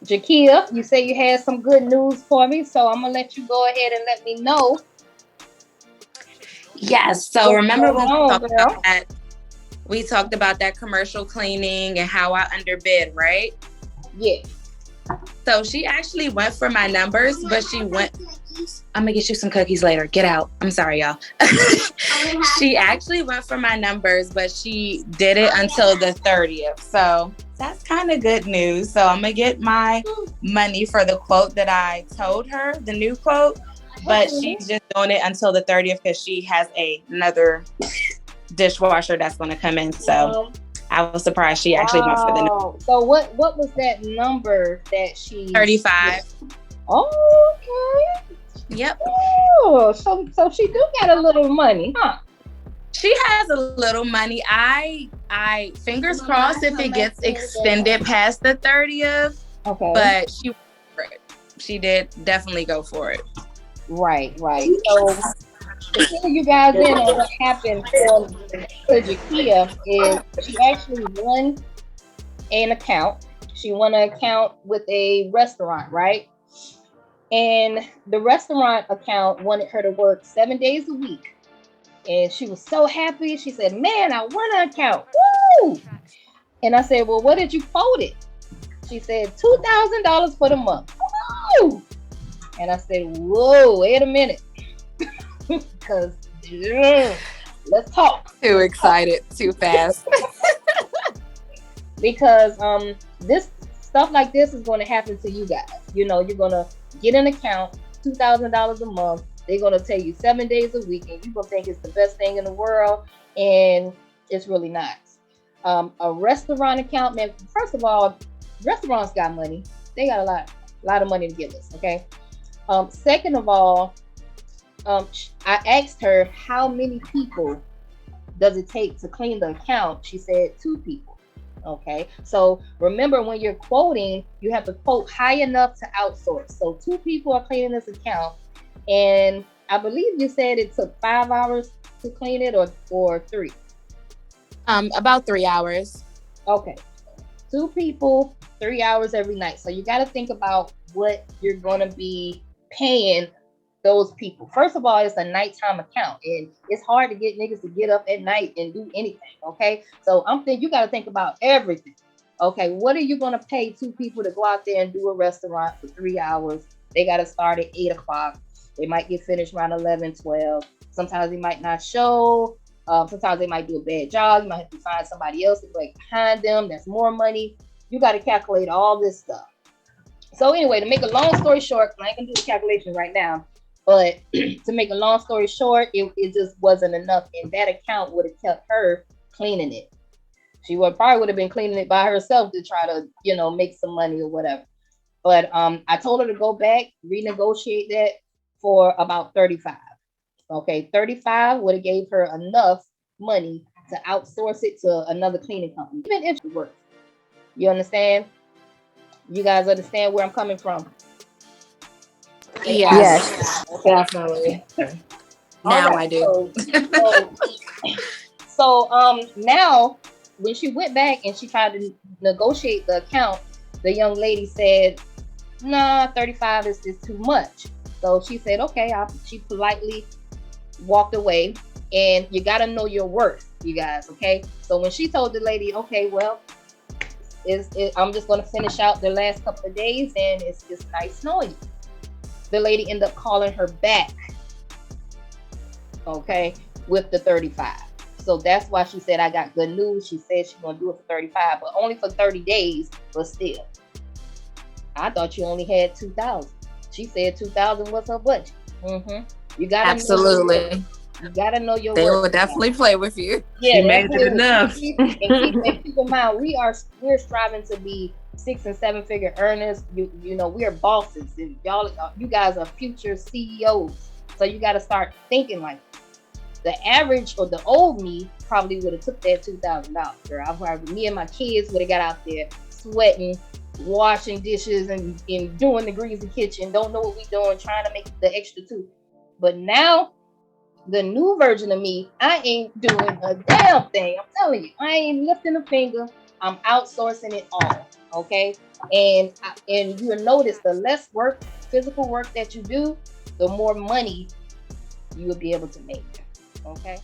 Jakia, you say you had some good news for me, so I'm gonna let you go ahead and let me know Yes. So what's remember going when we on, talked about girl. that? We talked about that commercial cleaning and how I underbid, right? Yeah. So she actually went for my numbers, but she went. I'm gonna get you some cookies later. Get out. I'm sorry, y'all. She actually went for my numbers, but she did it until the 30th. So that's kind of good news. So I'm gonna get my money for the quote that I told her, the new quote, but Okay. she's just doing it until the 30th because she has another dishwasher that's gonna come in. So I was surprised she actually went for the Wow. So what was that number that she 35. Oh, okay. Yep. Oh, so she do got a little money, huh? She has a little money. I fingers crossed if it gets extended past the 30th. Okay. But she did definitely go for it. Right, right. So to fill you guys in on what happened to Jakia is she actually won an account. She won an account with a restaurant, right? And the restaurant account wanted her to work 7 days a week. And she was so happy. She said, "Man, I won an account. Woo!" And I said, "Well, what did you quote it?" She said, $2,000 for the month. Woo! And I said, "Whoa, wait a minute." Because let's talk. Too excited, too fast. Because this stuff like this is going to happen to you guys. You know, you're going to get an account, $2,000 a month. They're going to tell you 7 days a week, and you're going to think it's the best thing in the world, and it's really not. A restaurant account, man. First of all, restaurants got money. They got a lot of money to give us. Okay. Second of all, I asked her how many people does it take to clean the account. She said 2 people. Okay, so remember when you're quoting, you have to quote high enough to outsource. So 2 people are cleaning this account, and I believe you said it took 5 hours to clean it, or three. About 3 hours. Okay, 2 people, 3 hours every night. So you got to think about what you're gonna be paying those people. First of all, it's a nighttime account, and it's hard to get niggas to get up at night and do anything. Okay, so I'm thinking you got to think about everything. Okay, what are you gonna pay 2 people to go out there and do a restaurant for 3 hours? They got to start at 8 o'clock. They might get finished around 11, 12. Sometimes they might not show. Sometimes they might do a bad job. You might have to find somebody else to like behind them. That's more money. You got to calculate all this stuff. So anyway, to make a long story short, I ain't gonna do the calculation right now, but to make a long story short, it just wasn't enough, and that account would have kept her cleaning it. She would have been cleaning it by herself to try to, make some money or whatever. But I told her to go back, renegotiate that for about 35. Okay, 35 would have gave her enough money to outsource it to another cleaning company, even if it works. You understand? You guys understand where I'm coming from? Yes, Yes. definitely. All Now right. I do. So now when she went back and she tried to negotiate the account, the young lady said, "Nah, 35 is too much." So she said, "Okay." She politely walked away. And you got to know your worth, you guys. Okay. So when she told the lady, "Okay, well, I'm just going to finish out the last couple of days, and it's just nice knowing you," the lady ended up calling her back, okay, with the 35. So that's why she said, "I got good news." She said she's going to do it for 35, but only for 30 days. But still, I thought you only had 2,000. She said 2,000 was her budget. You got to Absolutely. You got to know your They worth. will definitely play with you. Yeah, She made it enough. And keep in mind, we're striving to be 6 and 7 figure earners. We are bosses, and you guys are future CEOs. So you got to start thinking like the average, or the old me probably would have took that $2,000. Girl, me and my kids would have got out there sweating, washing dishes, and doing the greasy kitchen. Don't know what we doing, trying to make the extra two. But now, the new version of me, I ain't doing a damn thing. I'm telling you, I ain't lifting a finger. I'm outsourcing it all. Okay. And you'll notice the less work, physical work that you do, the more money you will be able to make. Okay.